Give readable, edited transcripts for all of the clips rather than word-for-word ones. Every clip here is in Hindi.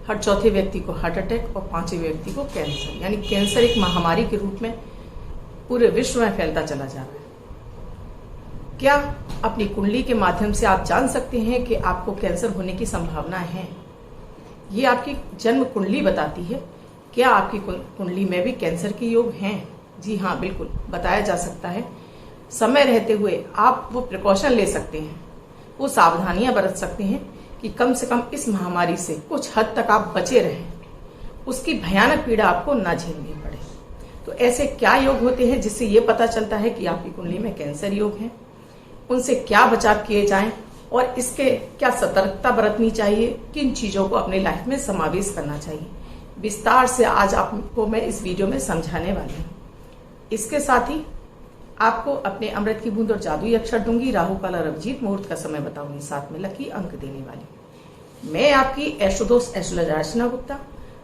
हर चौथे व्यक्ति को हार्ट अटैक और पांचवें व्यक्ति को कैंसर, यानी कैंसर एक महामारी के रूप में पूरे विश्व में फैलता चला जा रहा है। क्या अपनी कुंडली के माध्यम से आप जान सकते हैं कि आपको कैंसर होने की संभावना है? ये आपकी जन्म कुंडली बताती है। क्या आपकी कुंडली में भी कैंसर के योग हैं? जी हाँ, बिल्कुल बताया जा सकता है। समय रहते हुए आप वो प्रिकॉशन ले सकते हैं, वो सावधानियां बरत सकते हैं कि कम से कम इस महामारी से कुछ हद तक आप बचे रहें, उसकी भयानक पीड़ा आपको ना झेलनी पड़े। तो ऐसे क्या योग होते हैं जिससे ये पता चलता है कि आपकी कुंडली में कैंसर योग है? उनसे क्या बचाव किए जाएं और इसके क्या सतर्कता बरतनी चाहिए? किन चीजों को अपनी लाइफ में समावेश करना चाहिए, विस्तार से आज आपको मैं इस वीडियो में समझाने वाली हूँ। इसके साथ ही आपको अपने अमृत की बूंद और जादुई अक्षर दूंगी, राहु काल और अभिजीत मुहूर्त का समय बताऊंगी, साथ में लकी अंक देने वाली। मैं आपकी एस्ट्रोदोस्त एस्ट्रोलॉजर अर्चना गुप्ता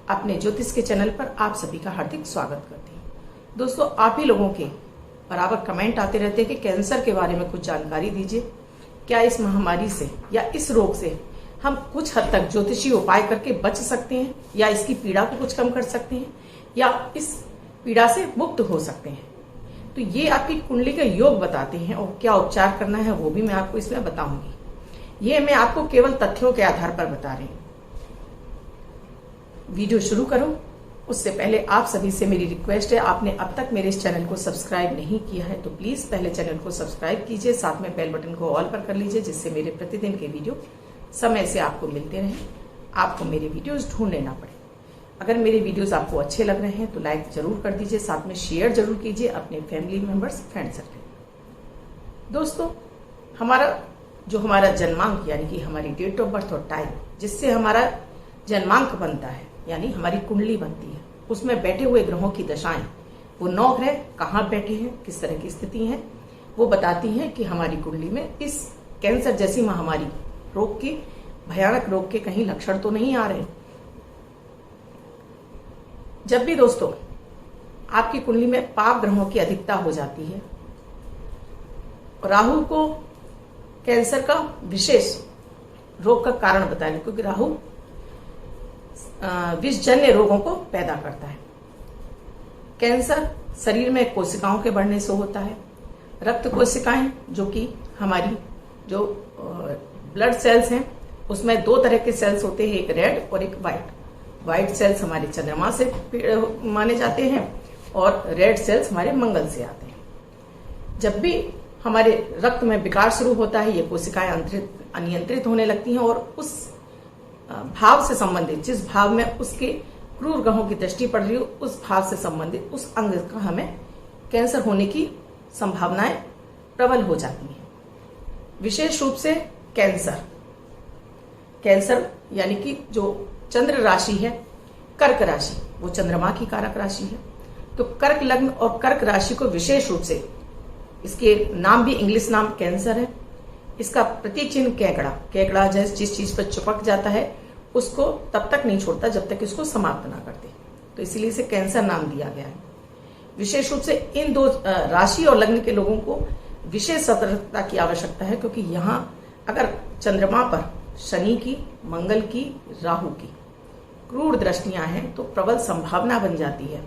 अपने ज्योतिष के चैनल पर आप सभी का हार्दिक स्वागत करती हूँ। दोस्तों, आप ही लोगों के बराबर कमेंट आते रहते हैं कि कैंसर के बारे में कुछ जानकारी दीजिए। क्या इस महामारी से या इस रोग से हम कुछ हद तक ज्योतिषी उपाय करके बच सकते हैं, या इसकी पीड़ा को कुछ कम कर सकते हैं, या इस पीड़ा से मुक्त हो सकते हैं? तो ये आपकी कुंडली का योग बताते हैं और क्या उपचार करना है वो भी मैं आपको इसमें बताऊंगी। ये मैं आपको केवल तथ्यों के आधार पर बता रही हूं। वीडियो शुरू करूं उससे पहले आप सभी से मेरी रिक्वेस्ट है, आपने अब तक मेरे इस चैनल को सब्सक्राइब नहीं किया है तो प्लीज पहले चैनल को सब्सक्राइब कीजिए, साथ में बेल बटन को ऑल पर कर लीजिए, जिससे मेरे प्रतिदिन के वीडियो समय से आपको मिलते रहें, आपको मेरे वीडियोस ढूंढने ना पड़े। अगर मेरे वीडियोस आपको अच्छे लग रहे हैं तो लाइक जरूर कर दीजिए, साथ में शेयर जरूर कीजिए अपने फैमिली मेंबर्स, फ्रेंड सर्कल। दोस्तों, हमारा जन्मांक यानी कि हमारी डेट ऑफ बर्थ और टाइम, जिससे हमारा जन्मांक बनता है यानी हमारी कुंडली बनती है, उसमें बैठे हुए ग्रहों की दशाएं, वो 9 ग्रह कहाँ बैठे हैं, किस तरह की स्थिति है, वो बताती हैं कि हमारी कुंडली में इस कैंसर जैसी महामारी रोग के, भयानक रोग के कहीं लक्षण तो नहीं आ रहे। जब भी दोस्तों आपकी कुंडली में पाप ग्रहों की अधिकता हो जाती है, राहु को कैंसर का विशेष रोग का कारण बताया, क्योंकि राहु विषजन्य रोगों को पैदा करता है। कैंसर शरीर में कोशिकाओं के बढ़ने से होता है। रक्त कोशिकाएं, जो कि हमारी जो ब्लड सेल्स हैं, उसमें 2 तरह के सेल्स होते हैं, एक रेड और एक व्हाइट। व्हाइट सेल्स हमारे चंद्रमा से माने जाते हैं और रेड सेल्स हमारे मंगल से आते हैं। जब भी हमारे रक्त में विकार शुरू होता है, ये कोशिकाएं अनियंत्रित होने लगती हैं और उस भाव से संबंधित, जिस भाव में उसके क्रूर ग्रहों की दृष्टि पड़ रही हो, उस भाव से संबंधित उस अंग का हमें कैंसर होने की संभावनाएं प्रबल हो जाती हैं। विशेष रूप से कैंसर यानी कि जो चंद्र राशि है, कर्क राशि, वो चंद्रमा की कारक राशि है। तो कर्क लग्न और कर्क राशि को विशेष रूप से, इसके नाम भी इंग्लिश नाम कैंसर है, इसका प्रतीक चिन्ह केकड़ा जिस चीज पर चिपक जाता है उसको तब तक नहीं छोड़ता जब तक इसको समाप्त ना करते, तो इसीलिए इसे कैंसर नाम दिया गया है। विशेष रूप से इन 2 राशि और लग्न के लोगों को विशेष सतर्कता की आवश्यकता है, क्योंकि यहाँ अगर चंद्रमा पर शनि की, मंगल की, राहु की क्रूर दृष्टियां हैं तो प्रबल संभावना बन जाती है,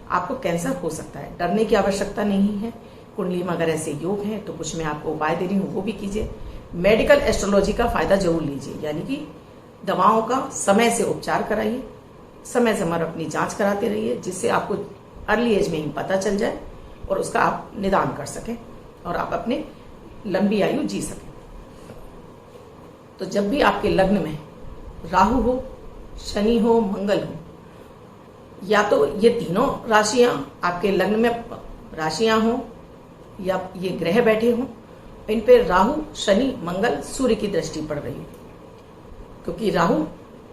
आपको कैंसर हो सकता है। डरने की आवश्यकता नहीं है। कुंडली में अगर ऐसे योग हैं तो कुछ मैं आपको उपाय दे रही हूँ, वो भी कीजिए। मेडिकल एस्ट्रोलॉजी का फायदा जरूर लीजिए, यानी कि दवाओं का समय से उपचार कराइए, समय समय अपनी जांच कराते रहिए, जिससे आपको अर्ली एज में ही पता चल जाए और उसका आप निदान कर सकें और आप अपने लंबी आयु जी सकें। तो जब भी आपके लग्न में राहु हो, शनि हो, मंगल हो, या तो ये तीनों राशियां आपके लग्न में राशियां हो या ये ग्रह बैठे हों, इन पे राहु, शनि, मंगल, सूर्य की दृष्टि पड़ रही है, क्योंकि राहु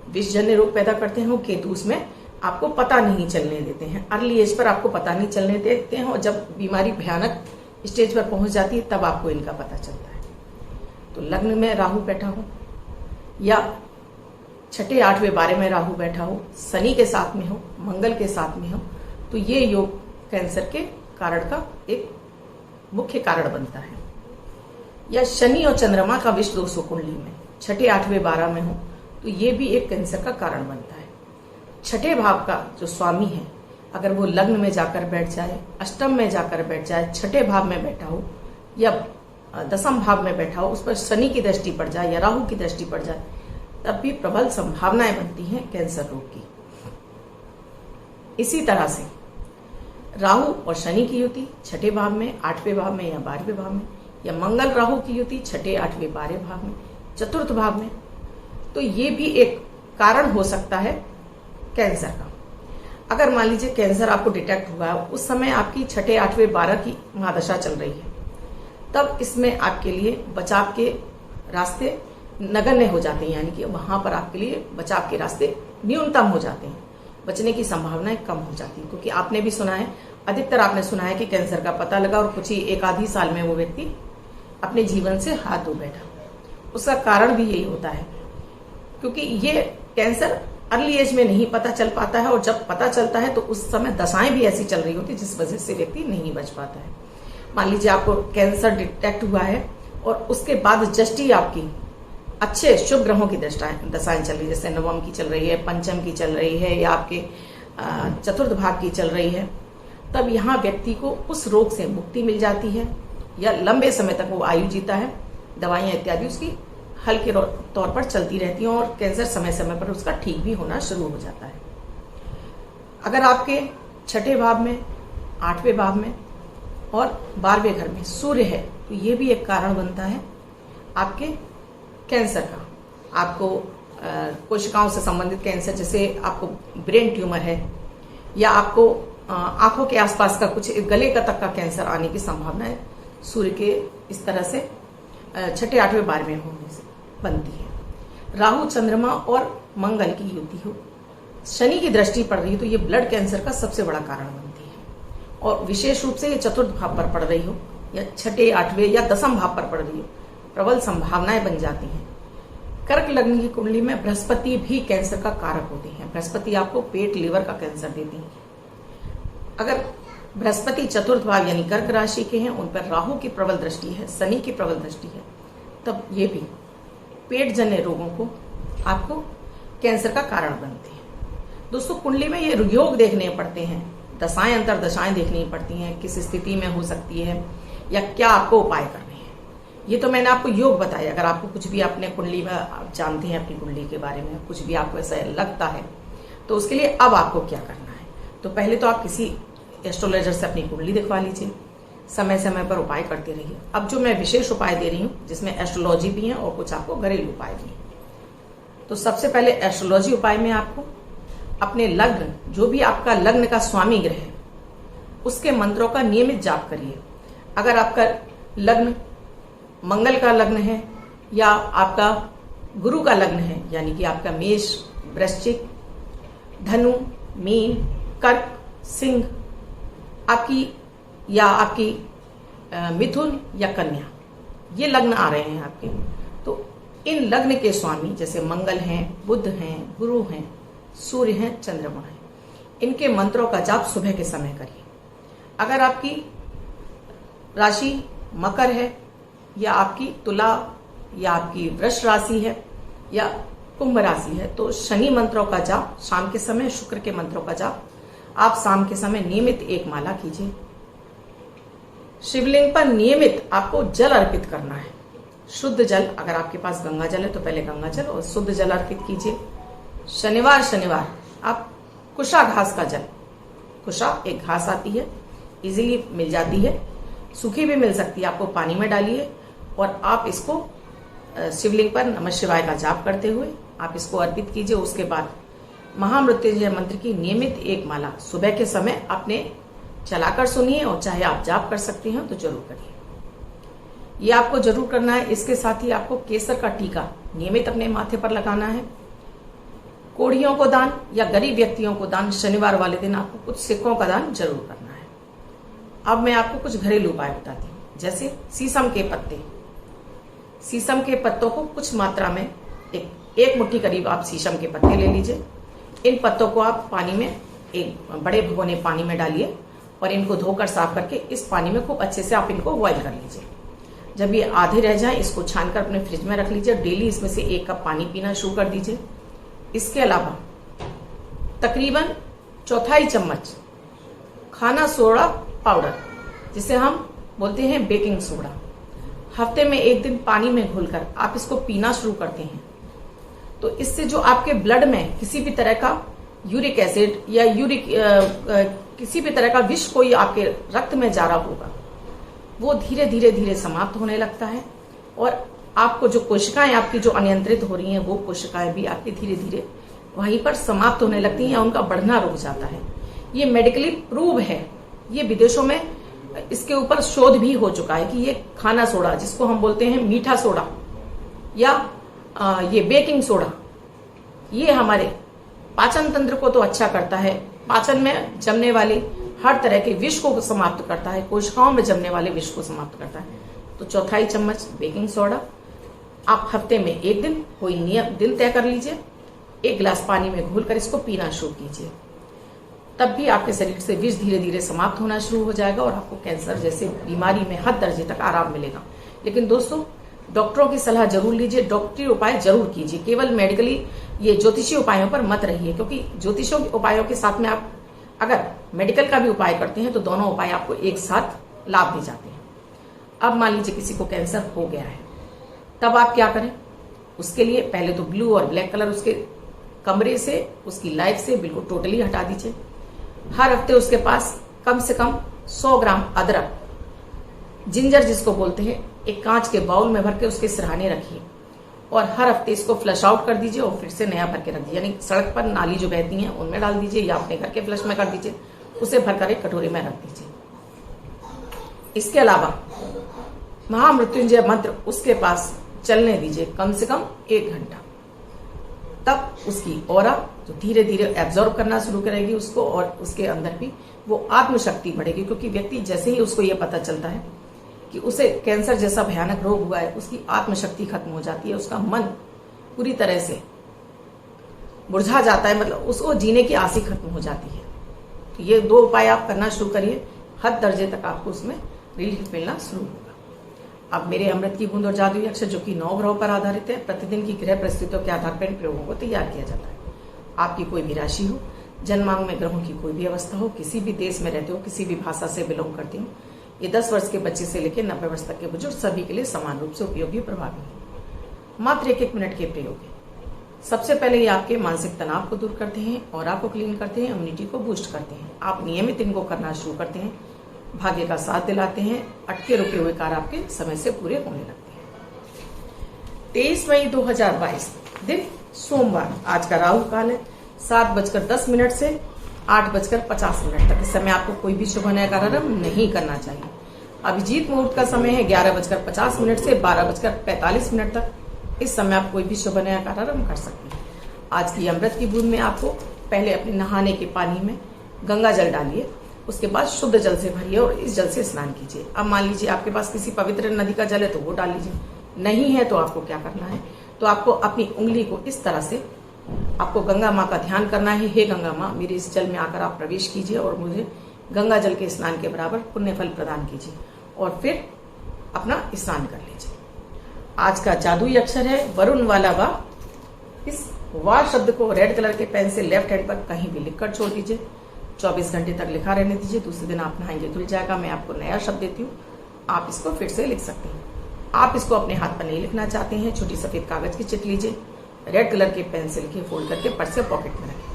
विषजन्य रोग पैदा करते हैं, केतु उसमें आपको पता नहीं चलने देते हैं, अर्ली एज पर आपको पता नहीं चलने देते हैं, और जब बीमारी भयानक स्टेज पर पहुंच जाती है तब आपको इनका पता चलता है। तो लग्न में राहु बैठा हो या 6, 8वें, 12वें में राहु बैठा हो, शनि के साथ में हो, मंगल के साथ में हो, तो ये योग कैंसर के कारण का एक मुख्य कारण बनता है। या शनि और चंद्रमा का विष दोष हो कुंडली में, 6, 8वें, 12 में हो, तो ये भी एक कैंसर का कारण बनता है। छठे भाव का जो स्वामी है, अगर वो लग्न में जाकर बैठ जाए, अष्टम में जाकर बैठ जाए, छठे भाव में बैठा हो या दसम भाव में बैठा हो, उस पर शनि की दृष्टि पड़ जाए या राहु की दृष्टि पड़ जाए, तब भी प्रबल संभावनाएं बनती हैं कैंसर रोग की। इसी तरह से राहु और शनि की युति छठे भाव में, आठवें भाव में या 12वें भाव में, या मंगल राहु की युति छठे, आठवें, 12वें भाव में, चतुर्थ भाव में, तो ये भी एक कारण हो सकता है कैंसर का। अगर मान लीजिए कैंसर आपको डिटेक्ट हुआ है, उस समय आपकी छठे, आठवें, 12 की महादशा चल रही है, तब इसमें आपके लिए बचाव के रास्ते नगण्य हो जाते हैं, यानी कि वहां पर आपके लिए बचाव के रास्ते न्यूनतम हो जाते हैं, बचने की संभावनाएं कम हो जाती है। क्योंकि आपने भी सुना है, अधिकतर आपने सुना है कि कैंसर का पता लगा और कुछ ही एक आधी साल में वो व्यक्ति अपने जीवन से हाथ धो बैठा। उसका कारण भी यही होता है, क्योंकि ये कैंसर अर्ली एज में नहीं पता चल पाता है, और जब पता चलता है तो उस समय दशाएं भी ऐसी चल रही होती है जिस वजह से व्यक्ति नहीं बच पाता है। मान लीजिए आपको कैंसर डिटेक्ट हुआ है और उसके बाद जस्ट ही आपकी अच्छे शुभ ग्रहों की दशाएं चल रही है, जैसे नवम की चल रही है, पंचम की चल रही है, या आपके चतुर्थ भाव की चल रही है, तब यहाँ व्यक्ति को उस रोग से मुक्ति मिल जाती है, या लंबे समय तक वो आयु जीता है। दवाइयां इत्यादि उसकी हल्के तौर पर चलती रहती हैं और कैंसर समय समय पर उसका ठीक भी होना शुरू हो जाता है। अगर आपके छठे भाव में, आठवें भाव में और 12वें घर में सूर्य है, तो ये भी एक कारण बनता है आपके कैंसर का। आपको कोशिकाओं से संबंधित कैंसर, जैसे आपको ब्रेन ट्यूमर है, या आपको आंखों के आसपास का कुछ गले का तक का कैंसर आने की संभावना है सूर्य के इस तरह से छठे, आठवें, 12वें होने से बनती है। राहु, चंद्रमा और मंगल की युति हो, शनि की दृष्टि पड़ रही है, तो ये ब्लड कैंसर का सबसे बड़ा कारण बनती है। और विशेष रूप से ये चतुर्थ भाव पर पड़ रही हो, या छठे, आठवें या दसम भाव पर पड़ रही हो, प्रबल संभावनाएं बन जाती हैं। कर्क लग्न की कुंडली में बृहस्पति भी कैंसर का कारक होते हैं। बृहस्पति आपको पेट, लीवर का कैंसर देती हैं। अगर बृहस्पति चतुर्थ भाव यानी कर्क राशि के हैं, उन पर राहु की प्रबल दृष्टि है, शनि की प्रबल दृष्टि है, तब ये भी पेट जन्य रोगों को आपको कैंसर का कारण बनते हैं। दोस्तों, कुंडली में ये योग देखने पड़ते हैं, दशाएं, अंतर दशाएं देखनी पड़ती हैं, किस स्थिति में हो सकती है या क्या आपको उपाय करने हैं। ये तो मैंने आपको योग बताया। अगर आपको कुछ भी अपने कुंडली में, आप जानते हैं अपनी कुंडली के बारे में, कुछ भी आपको ऐसा लगता है, तो उसके लिए अब आपको क्या करना है, तो पहले तो आप किसी एस्ट्रोलॉजर से अपनी कुंडली दिखवा लीजिए, समय समय पर उपाय करते रहिए। अब जो मैं विशेष उपाय दे रही हूँ, जिसमें एस्ट्रोलॉजी भी है और कुछ आपको घरेलू उपाय भी है। तो सबसे पहले एस्ट्रोलॉजी उपाय में आपको अपने लग्न, जो भी आपका लग्न का स्वामी ग्रह है, उसके मंत्रों का नियमित जाप करिए। अगर आपका लग्न मंगल का लग्न है, या आपका गुरु का लग्न है, यानी कि आपका मेष, वृश्चिक, धनु, मीन, कर्क, सिंह आपकी, या आपकी मिथुन या कन्या, ये लग्न आ रहे हैं आपके, तो इन लग्न के स्वामी जैसे मंगल हैं, बुध हैं, गुरु हैं, सूर्य हैं, चंद्रमा हैं, इनके मंत्रों का जाप सुबह के समय करिए। अगर आपकी राशि मकर है, या आपकी तुला, या आपकी वृष राशि है, या कुंभ राशि है, तो शनि मंत्रों का जाप शाम के समय, शुक्र के मंत्रों का जाप आप शाम के समय नियमित एक माला कीजिए। शिवलिंग पर नियमित आपको जल अर्पित करना है, शुद्ध जल। अगर आपके पास गंगा जल है तो पहले गंगा जल और शुद्ध जल अर्पित कीजिए। शनिवार आप कुशा घास का जल, कुशा एक घास आती है, इजीली मिल जाती है, सूखी भी मिल सकती है, आपको पानी में डालिए और आप इसको शिवलिंग पर नमः शिवाय का जाप करते हुए आप इसको अर्पित कीजिए। उसके बाद महामृत्युंजय मंत्र की नियमित एक माला सुबह के समय आपने चलाकर सुनिए, और चाहे आप जाप कर सकते हैं तो जरूर करिए। ये आपको जरूर करना है। इसके साथ ही आपको केसर का टीका नियमित अपने माथे पर लगाना है। कोढ़ियों को दान या गरीब व्यक्तियों को दान, शनिवार वाले दिन आपको कुछ सिक्कों का दान जरूर करना है। अब मैं आपको कुछ घरेलू उपाय बताती हूँ, जैसे सीसम के पत्ते। सीसम के पत्तों को कुछ मात्रा में, एक मुट्ठी करीब आप शीशम के पत्ते ले लीजिए। इन पत्तों को आप पानी में, एक बड़े भगोने पानी में डालिए और इनको धोकर साफ करके इस पानी में खूब अच्छे से आप इनको बॉईल कर लीजिए। जब ये आधे रह जाएं, इसको छानकर अपने फ्रिज में रख लीजिए। डेली इसमें से 1 कप पानी पीना शुरू कर दीजिए। इसके अलावा तकरीबन चौथाई चम्मच खाना सोडा पाउडर, जिसे हम बोलते हैं बेकिंग सोडा, हफ्ते में एक दिन पानी में घोलकर आप इसको पीना शुरू करते हैं, तो इससे जो आपके ब्लड में किसी भी तरह का यूरिक एसिड या किसी भी तरह का विष कोई आपके रक्त में जा रहा होगा, वो धीरे धीरे धीरे समाप्त होने लगता है। और आपको जो कोशिकाएं आपकी जो अनियंत्रित हो रही हैं, वो कोशिकाएं भी आपकी धीरे धीरे वहीं पर समाप्त होने लगती हैं या उनका बढ़ना रुक जाता है। ये मेडिकली प्रूव है, ये विदेशों में इसके ऊपर शोध भी हो चुका है कि ये खाना सोडा, जिसको हम बोलते हैं मीठा सोडा या ये बेकिंग सोडा, ये हमारे पाचन तंत्र को तो अच्छा करता है, पाचन में जमने वाली हर तरह के विष को समाप्त करता है, कोशिकाओं में जमने वाले विष को समाप्त करता है। तो चौथाई चम्मच बेकिंग सोडा आप हफ्ते में एक दिन कोई नियम दिन तय कर लीजिए, 1 गिलास पानी में घोलकर इसको पीना शुरू कीजिए, तब भी आपके शरीर से विष धीरे धीरे समाप्त होना शुरू हो जाएगा और आपको कैंसर जैसे बीमारी में हद दर्जे तक आराम मिलेगा। लेकिन दोस्तों, डॉक्टरों की सलाह जरूर लीजिए, डॉक्टरी उपाय जरूर कीजिए, केवल मेडिकली ये ज्योतिषी उपायों पर मत रहिए, क्योंकि ज्योतिषों के उपायों के साथ में आप अगर मेडिकल का भी उपाय करते हैं तो दोनों उपाय आपको एक साथ लाभ दे जाते हैं। अब मान लीजिए किसी को कैंसर हो गया है, तब आप क्या करें? उसके लिए पहले तो ब्लू और ब्लैक कलर उसके कमरे से, उसकी लाइफ से बिल्कुल टोटली हटा दीजिए। हर हफ्ते उसके पास कम से कम 100 ग्राम अदरक, जिंजर जिसको बोलते हैं, एक कांच के बाउल में भर के उसके सिरहाने रखिए और हर हफ्ते इसको फ्लश आउट कर दीजिए और फिर से नया भर के रख दीजिए। यानी सड़क पर नाली जो बहती है उनमें डाल दीजिए या अपने घर के फ्लश में कर दीजिए, उसे भरकर एक कटोरी में रख दीजिए। इसके अलावा महामृत्युंजय मंत्र उसके पास चलने दीजिए कम से कम 1 घंटा, तब उसकी ऑरा जो धीरे धीरे एब्जॉर्ब करना शुरू करेगी उसको, और उसके अंदर भी वो आत्मशक्ति बढ़ेगी। क्योंकि व्यक्ति जैसे ही उसको ये पता चलता है कि उसे कैंसर जैसा भयानक रोग हुआ है, उसकी आत्मशक्ति खत्म हो जाती है, उसका मन पूरी तरह से मुरझा जाता है, मतलब उसको जीने की आस ही खत्म हो जाती है। तो ये 2 उपाय आप करना शुरू करिए, हद दर्जे तक आपको उसमें रिलीफ मिलना शुरू होगा। अब मेरे अमृत की बूंद और जादुई अक्षर, जो कि 9 ग्रहों पर आधारित है, प्रतिदिन की ग्रह परिस्थितियों के आधार पर इन प्रयोगों को तैयार किया जाता है। आपकी कोई भी राशि हो, जन्मांग में ग्रहों की कोई भी अवस्था हो, किसी भी देश में रहते हो, किसी भी भाषा से बिलोंग करते हो, ये 10 वर्ष के बच्चे से लेकर 90 वर्ष तक के बुजुर्ग सभी के लिए समान रूप से उपयोगी प्रभावी है। मात्र 1-1 मिनट के प्रयोग है। सबसे पहले ये आपके मानसिक तनाव को दूर करते हैं, ऑरा को क्लीन करते हैं, इम्यूनिटी को बूस्ट करते हैं। आप नियमित इनको करना शुरू करते हैं, भाग्य का साथ दिलाते हैं, अटके रुके हुए कार्य आपके समय से पूरे होने लगते हैं। 23 मई 2022 दिन सोमवार, आज का राहु काल है 7:10 से 8:50 तक। इस समय आपको कोई भी शुभ नया कार्यक्रम नहीं करना चाहिए। अभिजीत मुहूर्त का समय है 11:50 से 12:45 तक। इस समय आप कोई भी शुभ नया कार्यक्रम कर सकते हैं। आज की अमृत की बूंद में आपको पहले अपने नहाने के पानी में गंगा जल डालिए, उसके बाद शुद्ध जल से भरिए और इस जल से स्नान कीजिए। अब मान लीजिए आपके पास किसी पवित्र नदी का जल है तो वो डाल लीजिए, नहीं है तो आपको क्या करना है, तो आपको अपनी उंगली को इस तरह से आपको गंगा माँ का ध्यान करना है। हे गंगा माँ, मेरे इस जल में आकर आप प्रवेश कीजिए और मुझे गंगा जल के स्नान के बराबर पुण्य फल प्रदान कीजिए, और फिर अपना स्नान कर लीजिए। आज का जादुई अक्षर है वरुण वाला वा। इस वा शब्द को रेड कलर के पेन से लेफ्ट हैंड पर कहीं भी लिखकर छोड़ दीजिए, 24 घंटे तक लिखा रहने दीजिए। दूसरे दिन आप नहाएंगे धुल जाएगा। मैं आपको नया शब्द देती हूँ, आप इसको फिर से लिख सकते हैं। आप इसको अपने हाथ पर नहीं लिखना चाहते हैं, छोटी सफेद कागज की चिट लीजिए, रेड कलर के पेन से लिखिए, फोल्ड करके पर्स से पॉकेट में रखिए,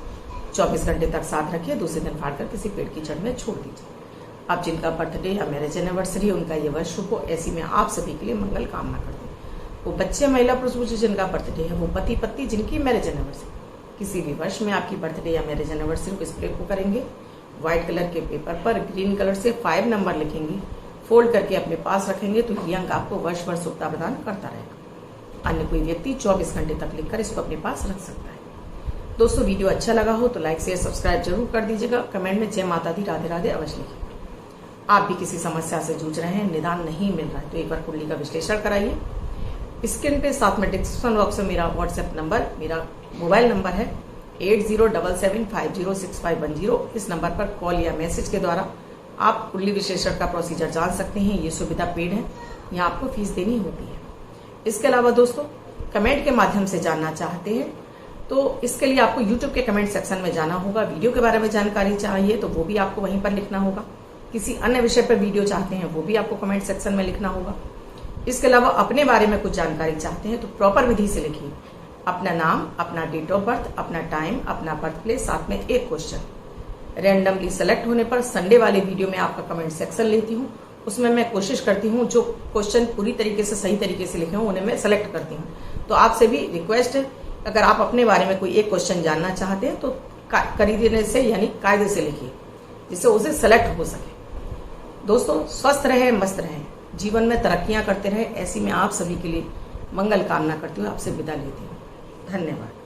24 घंटे तक साथ रखिए। दूसरे दिन फाड़कर किसी पेड़ की जड़ में छोड़ दीजिए। अब जिनका बर्थडे या मैरिज एनिवर्सरी उनका ये वर्ष शुभ हो, ऐसी में आप सभी के लिए मंगल कामना करते हैं। वो बच्चे, महिला, पुरुष जिनका बर्थडे है, वो पति पत्नी जिनकी मैरिज एनिवर्सरी, किसी भी वर्ष में आपकी बर्थडे या मैरिज एनिवर्सरी को स्प्रे को करेंगे। व्हाइट कलर के पेपर पर ग्रीन कलर से 5 नंबर लिखेंगे, फोल्ड करके अपने पास रखेंगे, तो ये अंक आपको वर्ष वर्ष शुभता प्रदान करता रहेगा। अन्य कोई व्यक्ति 24 घंटे तक लिखकर इसको अपने पास रख सकता है। दोस्तों, वीडियो अच्छा लगा हो तो लाइक शेयर सब्सक्राइब जरूर कर दीजिएगा। कमेंट में जय माता दी, राधे राधे अवश्य लिखिए। आप भी किसी समस्या से जूझ रहे हैं, निदान नहीं मिल रहा है, तो एक बार कुंडली का विश्लेषण कराइए। स्क्रीन पे साथ में डिस्क्रिप्शन बॉक्स में मेरा व्हाट्सएप नंबर, मेरा मोबाइल नंबर है 8077506510। इस नंबर पर कॉल या मैसेज के द्वारा आप कुंडली विश्लेषण का प्रोसीजर जान सकते हैं। ये सुविधा पेड है, यहाँ आपको फीस देनी होती है। इसके अलावा दोस्तों, कमेंट के माध्यम से जानना चाहते हैं तो इसके लिए आपको YouTube के कमेंट सेक्शन में जाना होगा। वीडियो के बारे में जानकारी चाहिए तो वो भी आपको वहीं पर लिखना होगा। किसी अन्य विषय पर वीडियो चाहते हैं वो भी आपको कमेंट सेक्शन में लिखना होगा। इसके अलावा अपने बारे में कुछ जानकारी चाहते हैं तो प्रॉपर विधि से लिखिए। अपना नाम, अपना डेट ऑफ बर्थ, अपना टाइम, अपना बर्थ प्लेस, साथ में एक क्वेश्चन। रैंडमली सेलेक्ट होने पर संडे वाले वीडियो में आपका कमेंट सेक्शन लेती हूँ। उसमें मैं कोशिश करती हूँ जो क्वेश्चन पूरी तरीके से सही तरीके से लिखे हों उन्हें मैं सेलेक्ट करती हूँ। तो आपसे भी रिक्वेस्ट है, अगर आप अपने बारे में कोई एक क्वेश्चन जानना चाहते हैं तो करीने से यानी कायदे से लिखिए जिससे उसे सेलेक्ट हो सके। दोस्तों, स्वस्थ रहे, मस्त रहे, जीवन में तरक्कियां करते रहे, ऐसी मैं आप सभी के लिए मंगल कामना करती हूँ। आपसे विदा लेती हूँ। धन्यवाद।